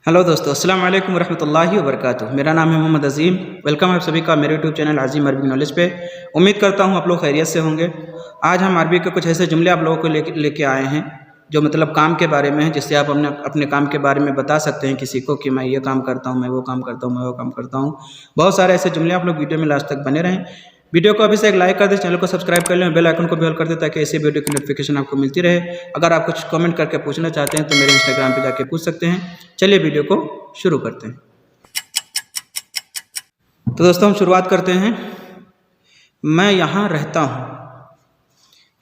Hello दोस्तों, अस्सलाम वालेकुम रहमतुल्लाहि व बरकातुहू। मेरा नाम है मोहम्मद अज़ीम। वेलकम है आप सभी का मेरे यूट्यूब चैनल अज़ीम अरबी नॉलेज पे। उम्मीद करता हूँ आप लोग खैरियत से होंगे। आज हम अरबी के कुछ ऐसे जुमले आप लोगों को लेके आए हैं जो मतलब काम के बारे में है, जिससे आप अपने काम के बारे में बता सकते हैं किसी को कि मैं ये काम करता हूँ, मैं वो काम करता हूँ, मैं वो काम करता हूँ। बहुत सारे ऐसे जुमले आप लोग वीडियो में लास्ट तक बने रहें। वीडियो को अभी से एक लाइक कर दें, चैनल को सब्सक्राइब कर लें, बेल आइकन को भी ऑल कर दें ताकि ऐसे वीडियो की नोटिफिकेशन आपको मिलती रहे। अगर आप कुछ कमेंट करके पूछना चाहते हैं तो मेरे इंस्टाग्राम पे जाके पूछ सकते हैं। चलिए वीडियो को शुरू करते हैं। तो दोस्तों हम शुरुआत करते हैं। मैं यहाँ रहता हूँ।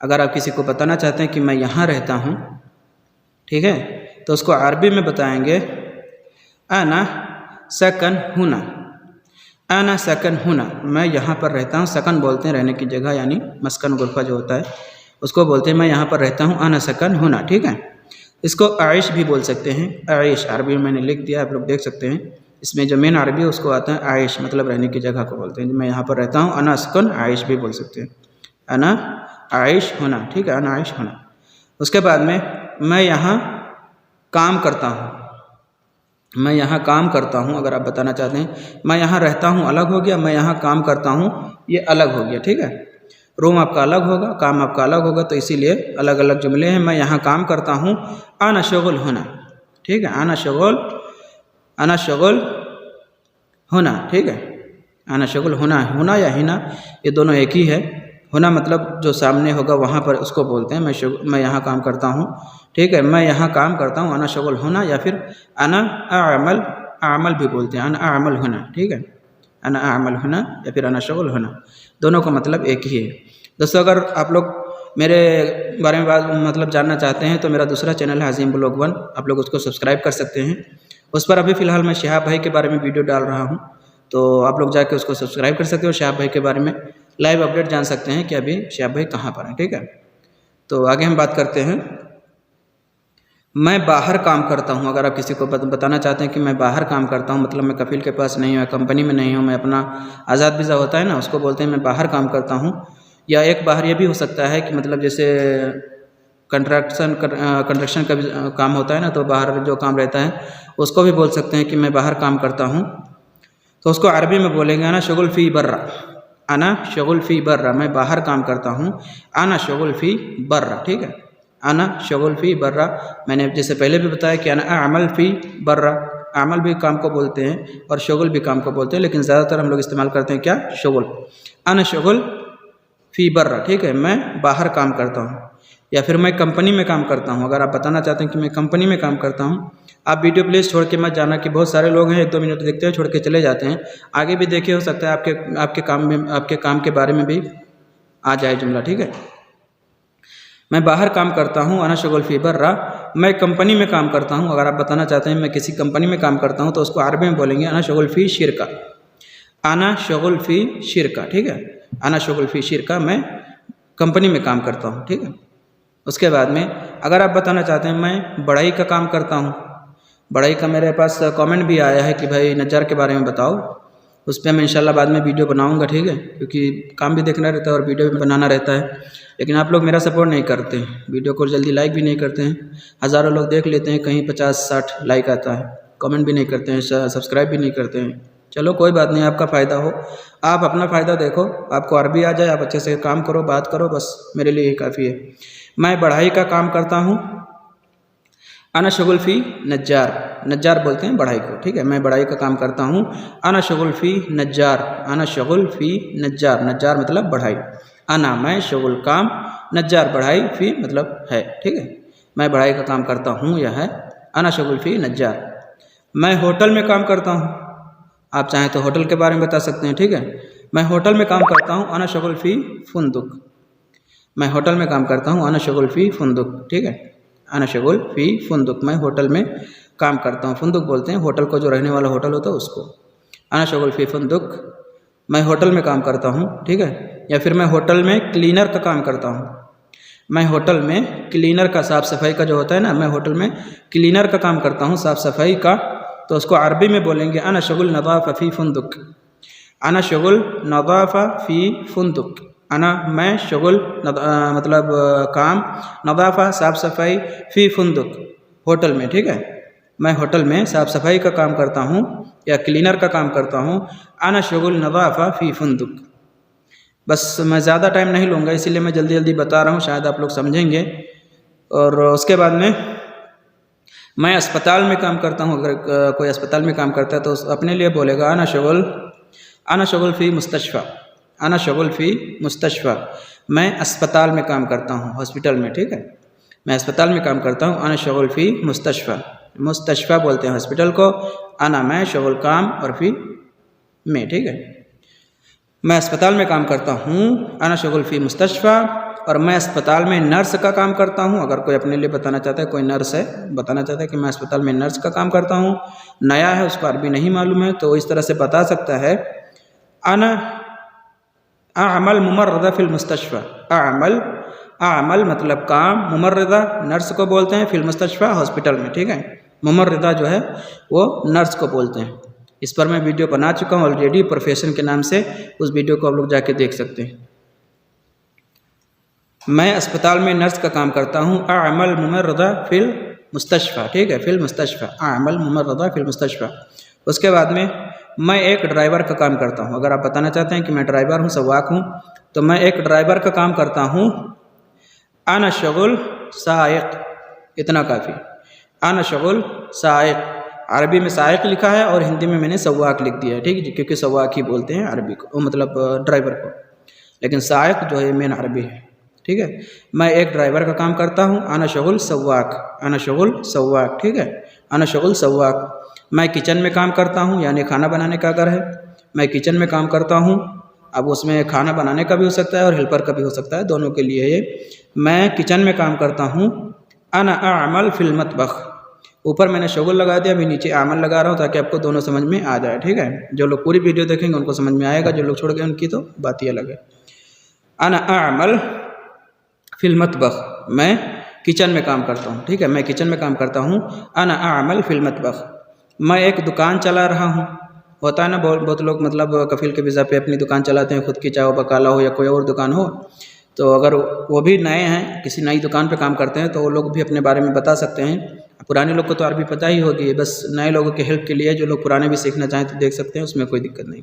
अगर आप किसी को बताना चाहते हैं कि मैं यहाँ रहता हूँ, ठीक है, तो उसको अरबी में बताएंगे अना सकन हुना। अना सकन हुना, मैं यहाँ पर रहता हूँ। सकन बोलते हैं रहने की जगह, यानी मस्कन गुरफा जो होता है उसको बोलते हैं मैं यहाँ पर रहता हूँ, अना सकन हुना। ठीक है, इसको आयश भी बोल सकते हैं। आयश अरबी में मैंने लिख दिया, आप लोग देख सकते हैं। इसमें जो मेन अरबी है उसको आता है आयश, मतलब रहने की जगह को बोलते हैं। मैं यहाँ पर रहता हूँ, अना सकन आयश भी बोल सकते हैं, अना आयश होना। ठीक है, अना आयश होना। उसके बाद में मैं यहाँ काम करता हूँ। मैं यहाँ काम करता हूँ, अगर आप बताना चाहते हैं मैं यहाँ रहता हूँ अलग हो गया, मैं यहाँ काम करता हूँ ये अलग हो गया। ठीक है, रूम आपका अलग होगा, काम आपका अलग होगा, तो इसीलिए अलग अलग जुमले हैं। मैं यहाँ काम करता हूँ, आना शगुल होना। ठीक है, आना शगुल होना। ठीक है, आना शगुल होना, होना या हिना ये दोनों एक ही है। होना मतलब जो सामने होगा वहाँ पर उसको बोलते हैं मैं यहाँ काम करता हूँ। ठीक है, मैं यहाँ काम करता हूँ, अना शगुल होना, या फिर अना आमल, आमल भी बोलते हैं, अना आमल होना। ठीक है, अना आमल होना या फिर अना शगुल होना, दोनों का मतलब एक ही है। दोस्तों अगर आप लोग मेरे बारे में मतलब जानना चाहते हैं तो मेरा दूसरा चैनल है अज़ीम ब्लॉग 1, आप लोग उसको सब्सक्राइब कर सकते हैं। उस पर अभी फ़िलहाल मैं शहाब भाई के बारे में वीडियो डाल रहा हूँ, तो आप लोग जाके उसको सब्सक्राइब कर सकते हो। शहाब भाई के बारे में लाइव अपडेट जान सकते हैं कि अभी शहाब भाई कहाँ पर हैं। ठीक है, तो आगे हम बात करते हैं। मैं बाहर काम करता हूँ। अगर आप किसी को बताना चाहते हैं कि मैं बाहर काम करता हूँ, मतलब मैं कफील के पास नहीं हूँ, कंपनी में नहीं हूँ, मैं अपना आज़ाद वीज़ा होता है ना, उसको बोलते हैं मैं बाहर काम करता हूँ। या एक बाहर ये भी हो सकता है कि मतलब जैसे कंस्ट्रक्शन का भी काम होता है ना, तो बाहर जो काम रहता है उसको भी बोल सकते हैं कि मैं बाहर काम करता हूँ। तो उसको अरबी में बोलेंगे अना शगुल फ़ी बर्रा। अना शगुल फ़ी बर्रा, मैं बाहर काम करता हूँ, अना शगुल फ़ी बर्रा। ठीक है, अना शगुल फ़ी बर्रा। मैंने जैसे पहले भी बताया कि अना अमल फ़ी बर्रा, अमल भी काम को बोलते हैं और शगुल भी काम को बोलते हैं, लेकिन ज़्यादातर हम लोग इस्तेमाल करते हैं क्या, शगुल। अना शगुल फ़ी बर्रा। ठीक है, मैं बाहर काम करता हूँ। या फिर मैं कंपनी में काम करता हूँ। अगर आप बताना चाहते हैं कि मैं कंपनी में काम करता हूँ, आप वीडियो प्लीज़ छोड़ के मत जाना, कि बहुत सारे लोग हैं 1-2 मिनट देखते हैं छोड़ के चले जाते हैं। आगे भी देखिए, हो सकता है आपके काम के बारे में भी आ जाए जुमला। ठीक है, मैं बाहर काम करता हूँ, अना शगुल फ़ी बर्रा। मैं कंपनी में काम करता हूँ। अगर आप बताना चाहते हैं मैं किसी कंपनी में काम करता हूँ, तो उसको अरबी में बोलेंगे अना शगुल फ़ी शिरका। अना शगुल फ़ी शिरका। ठीक है, अना शगुल फ़ी शिरका, मैं कंपनी में काम करता हूँ। ठीक है, उसके बाद में अगर आप बताना चाहते हैं मैं बढ़ाई का काम करता हूँ। बढ़ाई का मेरे पास कमेंट भी आया है कि भाई नज्जार के बारे में बताओ, उस पर मैं इंशाल्लाह बाद में वीडियो बनाऊंगा। ठीक है, क्योंकि काम भी देखना रहता है और वीडियो भी बनाना रहता है, लेकिन आप लोग मेरा सपोर्ट नहीं करते हैं, वीडियो को जल्दी लाइक भी नहीं करते हैं। हज़ारों लोग देख लेते हैं, कहीं 50-60 लाइक आता है, कमेंट भी नहीं करते हैं, सब्सक्राइब भी नहीं करते हैं। चलो कोई बात नहीं, आपका फ़ायदा हो, आप अपना फ़ायदा देखो, आपको अरबी आ जाए, आप अच्छे से काम करो, बात करो, बस मेरे लिए ही काफ़ी है। मैं बढ़ाई का काम करता हूँ, अना शगुल फ़ी नज्जार। नज्जार बोलते हैं बढ़ाई को। ठीक है, मैं बढ़ाई का काम करता हूँ, अना शगुल फ़ी नज्जार। अना शगुल फ़ी नज्जार, नज्जार मतलब बढ़ाई। अना मैं, शगुल काम, नज्जार बढ़ाई, फ़ी मतलब है। ठीक है, मैं बढ़ाई का काम करता हूँ यह है, अना शगुल फ़ी नज्जार। मैं होटल में काम करता हूँ। आप चाहें तो होटल के बारे में बता सकते हैं। ठीक है, मैं होटल में काम करता हूँ, अना शगुल फ़ी फुंदुक। मैं होटल में काम करता हूँ, अना शगुल फ़ी फुंदुक। ठीक है, अना शगुल फ़ी फुंदुक, मैं होटल में काम करता हूँ। फुंदुक बोलते हैं होटल को, जो रहने वाला होटल होता है उसको। अना शगुल फ़ी फुंदुक, मैं होटल में काम करता हूँ। ठीक है, या फिर मैं होटल में क्लीनर का काम करता हूँ। मैं होटल में क्लीनर का, साफ़ सफाई का जो होता है ना, मैं होटल में क्लीनर का काम करता हूँ, साफ़ सफाई का, तो उसको अरबी में बोलेंगे अना शगुल नज़ाफ़ा फ़ी फुंदुक। अना शगुल नज़ाफ़ा फ़ी फुंदुक। अना मैं, शगुल मतलब काम, नज़ाफ़ा साफ़ सफाई, फ़ी फुंदुक होटल में। ठीक है, मैं होटल में साफ़ सफाई का काम करता हूँ या क्लीनर का काम करता हूँ। आना शुगुल नज़ाफ़ा फ़ी फुंदुक। बस मैं ज़्यादा टाइम नहीं लूँगा, इसीलिए मैं जल्दी जल्दी बता रहा हूँ, शायद आप लोग समझेंगे। और उसके बाद में मैं अस्पताल में काम करता हूँ। अगर कोई अस्पताल में काम करता है तो अपने लिए बोलेगा आना शुगुल फ़ी मुस्तशफ़ा। आना शुगुल फ़ी मुस्तशफ़ा, मैं अस्पताल में काम करता हूँ, हॉस्पिटल में, ठीक है। मैं अस्पताल में काम करता हूँ। आना शुगुल फ़ी मुस्तशफ़ा, मुस्तशफ़ा बोलते हैं हॉस्पिटल को। आना मैं, शुगुल काम, और फ़ी में, ठीक है। मैं अस्पताल में काम करता हूँ। आना शुगुल फ़ी मुस्तशफ़ा, और मैं अस्पताल में नर्स का काम करता हूँ। अगर कोई अपने लिए बताना चाहता है, कोई नर्स है, बताना चाहता है कि मैं अस्पताल में नर्स का काम करता हूँ, नया है, उसको अरबी नहीं मालूम है, तो इस तरह से बता सकता है आना अमल मुमर्रदा फिल मुस्तशफ़ा। अमल मतलब काम, मुमर्रदा नर्स को बोलते हैं, फिल मुस्तशफ़ा हॉस्पिटल में, ठीक है। मुमर्रदा जो है वो नर्स को बोलते हैं। इस पर मैं वीडियो बना चुका हूँ ऑलरेडी, प्रोफेशन के नाम से। उस वीडियो को आप लोग जाके देख सकते हैं। मैं अस्पताल में नर्स का काम करता हूँ। अमल मुमर्रदा फिल मुस्तशफ़ा, ठीक है, फिल मुस्तशफ़ा, अमल मुमर्रदा फिल मुस्तशफ़ा। उसके बाद में मैं एक ड्राइवर का काम करता हूँ। अगर आप बताना चाहते हैं कि मैं ड्राइवर हूँ, सवाक हूँ, तो मैं एक ड्राइवर का काम करता हूँ। आना शुगुल साइक, इतना काफ़ी। आना शुगुल साइक, अरबी में साइक लिखा है और हिंदी में मैंने सवाक लिख दिया है, ठीक है, क्योंकि सवाक ही बोलते हैं अरबी को, मतलब ड्राइवर को, लेकिन साइक जो है मेन अरबी है, ठीक है। मैं एक ड्राइवर का काम करता हूँ। आना शुगुल सवाक, आना शुगुल सवाक, ठीक है, आना शुगुल सवाक। मैं किचन में काम करता हूँ, यानी खाना बनाने का अगर है, मैं किचन में काम करता हूँ। अब उसमें खाना बनाने का भी हो सकता है और हेल्पर का भी हो सकता है, दोनों के लिए ये। मैं किचन में काम करता हूँ। अना अमल फिल मतबख, ऊपर मैंने शुगुल लगा दिया, अभी नीचे अमल लगा रहा हूँ ताकि आपको दोनों समझ में आ जाए, ठीक है। जो लोग पूरी वीडियो देखेंगे उनको समझ में आएगा, जो लोग छोड़ गए उनकी तो बात ही अलग है। अना अमल फिल मतबख, मैं किचन में काम करता हूँ, ठीक है, मैं किचन में काम करता हूँ। अना अमल फिल मतबख, मैं एक दुकान चला रहा हूँ। होता है ना, बहुत लोग मतलब कफील के वीज़ा पे अपनी दुकान चलाते हैं खुद की, चाहे वो बकाला हो या कोई और दुकान हो। तो अगर वो भी नए हैं, किसी नई दुकान पे काम करते हैं, तो वो लोग भी अपने बारे में बता सकते हैं। पुराने लोग को तो अरबी पता ही होगी, बस नए लोगों के हेल्प के लिए जो लोग पुराने भी सीखना चाहें तो देख सकते हैं, उसमें कोई दिक्कत नहीं।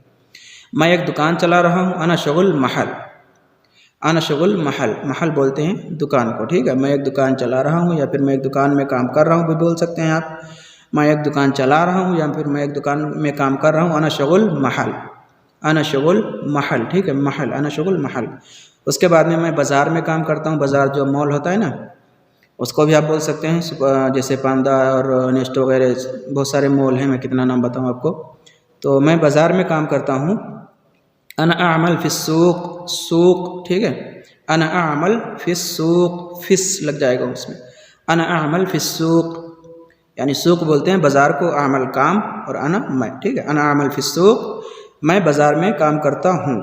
मैं एक दुकान चला रहा हूँ। आना शुगुल महल, आना शुगुल महल, महल बोलते हैं दुकान को, ठीक है। मैं एक दुकान चला रहा हूँ, या फिर मैं एक दुकान में काम कर रहा हूँ भी बोल सकते हैं आप। मैं एक दुकान चला रहा हूँ या फिर मैं एक दुकान में काम कर रहा हूँ। आना शुगुल महल, आना शुगुल महल, ठीक है, महल, आना शुगुल महल। उसके बाद में मैं बाज़ार में काम करता हूँ। बाज़ार जो मॉल होता है ना, उसको भी आप बोल सकते हैं, जैसे पांडा और नेस्ट वगैरह बहुत सारे मॉल हैं, मैं कितना नाम बताऊँ आपको। तो मैं बाज़ार में काम करता हूँ। अना अमल फिस्सूक, सूक, ठीक है, अना अमल फिस्सूक, फिस लग जाएगा उसमें। अना अमल फिस्सूक, यानी सूक बोलते हैं बाज़ार को, अमल काम, और अना मैं, ठीक है। अना अमल फिस्सूक, मैं बाज़ार में काम करता हूँ।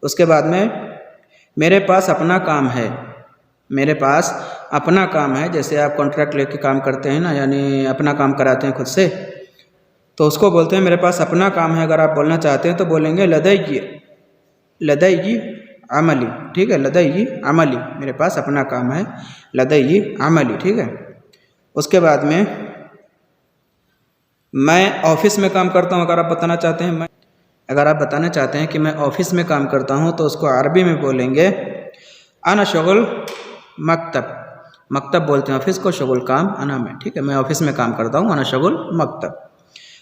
उसके बाद में मेरे पास अपना काम है, मेरे पास अपना काम है। जैसे आप कॉन्ट्रैक्ट लेके काम करते हैं ना, यानी अपना काम कराते हैं खुद से, तो उसको बोलते हैं मेरे पास अपना काम है। अगर आप बोलना चाहते हैं तो बोलेंगे लदई, लदई अमली, ठीक है, लदई अमली, मेरे पास अपना काम है, लदई अमली, ठीक है। उसके बाद में मैं ऑफिस में काम करता हूँ। अगर आप बताना चाहते हैं, अगर आप बताना चाहते हैं कि मैं ऑफिस में काम करता हूँ, तो उसको अरबी में बोलेंगे अना शुगुल मकतब, मकतब बोलते हैं ऑफिस को, शुगुल काम, अना मैं, ठीक है, मैं ऑफिस में काम करता हूँ। अना शुगुल मकतब,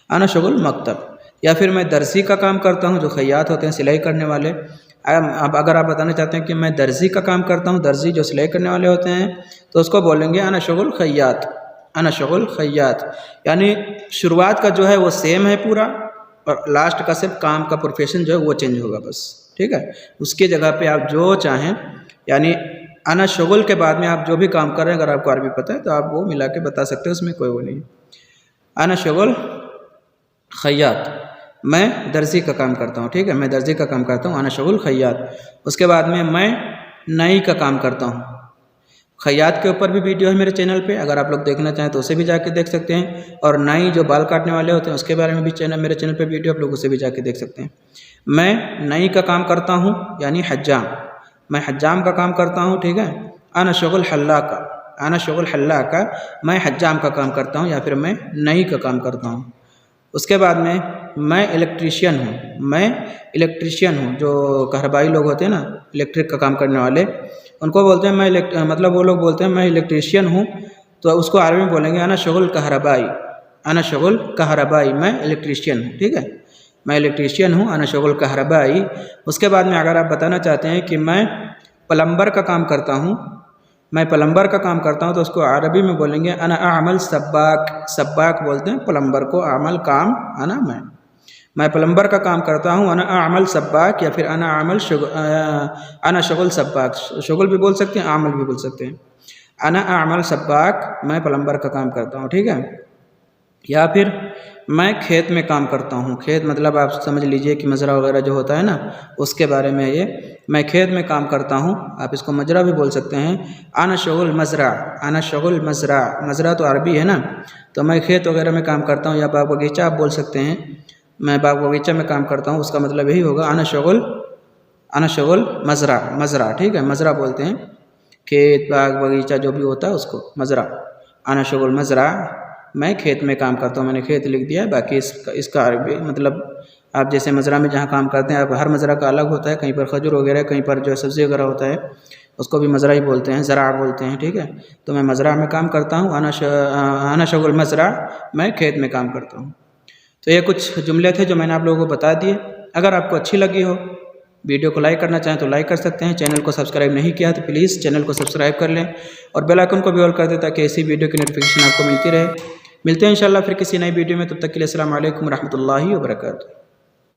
अना शुगुल मकतब। या फिर मैं दर्जी का काम करता हूँ, जो खैयात होते हैं, सिलाई करने वाले। अब अगर आप बताना चाहते हैं कि मैं दर्जी का काम करता हूँ, दर्जी जो सिलाई करने वाले होते हैं, तो उसको बोलेंगे अना शुगुल खैयात, अना शुगुल खैयात। यानी शुरुआत का जो है वो सेम है पूरा, और लास्ट का सिर्फ काम का प्रोफेशन जो है वो चेंज होगा बस, ठीक है। उसकी जगह पे आप जो चाहें, यानी अना शुगुल के बाद में आप जो भी काम कर रहे हैं, अगर आपको अरबी पता है तो आप वो मिला के बता सकते हैं, उसमें कोई वो नहीं। अना शुगुल खैयात, मैं दर्जी का काम करता हूँ, ठीक है, मैं दर्जी का काम करता हूँ। अना शुगुल खैयात। उसके बाद में मैं नाई का काम करता हूँ। खैयात के ऊपर भी वीडियो है मेरे चैनल पे, अगर आप लोग देखना चाहें तो उसे भी जाके देख सकते हैं। और नाई जो बाल काटने वाले होते हैं उसके बारे में भी मेरे चैनल पे वीडियो, आप लोग उसे भी जाके देख सकते हैं। मैं नाई का काम करता हूँ, यानी हज्जाम, मैं हज्जाम का काम करता हूँ, ठीक है। अना शुगुल हल्लाका, आना शुगल हल्लाका, मैं हज्जाम का काम करता हूँ या फिर मैं नई का काम करता हूँ। उसके बाद में मैं इलेक्ट्रीशियन हूँ, मैं इलेक्ट्रीशियन हूँ। जो कहरबाई लोग होते हैं ना, इलेक्ट्रिक का काम करने वाले, उनको बोलते हैं मैं मतलब वो लोग बोलते हैं मैं इलेक्ट्रीशियन हूँ, तो उसको अरबी में बोलेंगे अना शुगल कहरबाई, अना शुगल कहरबाई, मैं इलेक्ट्रीशियन हूँ। ठीक है, मैं इलेक्ट्रीशियन हूँ, अना शुगल कहरबाई। उसके बाद में अगर आप बताना चाहते हैं कि मैं प्लम्बर का काम करता हूँ, मैं प्लम्बर का काम करता हूँ, तो उसको अरबी में बोलेंगे अना आमल सब्बाक, सब्बाक बोलते हैं प्लम्बर को, आमल काम, अना मैं प्लम्बर का काम करता हूँ, अना आमल सब्बाक, या फिर अना आमल अना शुगल सब्बाक, शुगल भी बोल सकते हैं, आमल भी बोल सकते हैं। अना आमल सब्बाक, मैं प्लम्बर का काम करता हूँ। ठीक है, या फिर मैं खेत में काम करता हूँ, खेत मतलब आप समझ लीजिए कि मजरा वगैरह जो होता है ना, उसके बारे में ये, मैं खेत में काम करता हूँ, आप इसको मजरा भी बोल सकते हैं। आना शुगल मजरा, आना शुगल मजरा, मजरा तो अरबी है ना, तो मैं खेत वगैरह में काम करता हूँ, या बाग बगीचा आप बोल सकते हैं, मैं बाग बगीचा में काम करता हूँ, उसका मतलब यही होगा आना शुगल मजरा, मजरा। ठीक है, मजरा बोलते हैं खेत बाग बगीचा जो भी होता है उसको मजरा, आना शुगल मजरा, मैं खेत में काम करता हूँ, मैंने खेत लिख दिया है। बाकी इसका अरबी मतलब आप जैसे मजरा में जहाँ काम करते हैं, अब हर मजरा का अलग होता है, कहीं पर खजूर वगैरह, कहीं पर जो सब्ज़ी वगैरह होता है उसको भी मजरा ही बोलते हैं, ज़रा बोलते हैं। ठीक है, तो मैं मजरा में काम करता हूँ, आना शुगल मजरा, मैं खेत में काम करता हूँ। तो ये कुछ जुमले थे जो मैंने आप लोगों को बता दिए। अगर आपको अच्छी लगी हो, वीडियो को लाइक करना चाहें तो लाइक कर सकते हैं। चैनल को सब्सक्राइब नहीं किया तो प्लीज़ चैनल को सब्सक्राइब कर लें और बेल आइकन को भी ऑल कर दें, ताकि ऐसी वीडियो की नोटिफिकेशन आपको मिलती रहे। मिलते हैं इंशाल्लाह फिर किसी नई वीडियो में, तब तक के लिए अस्सलाम वालेकुम रहमतुल्लाहि व बरकातुहू।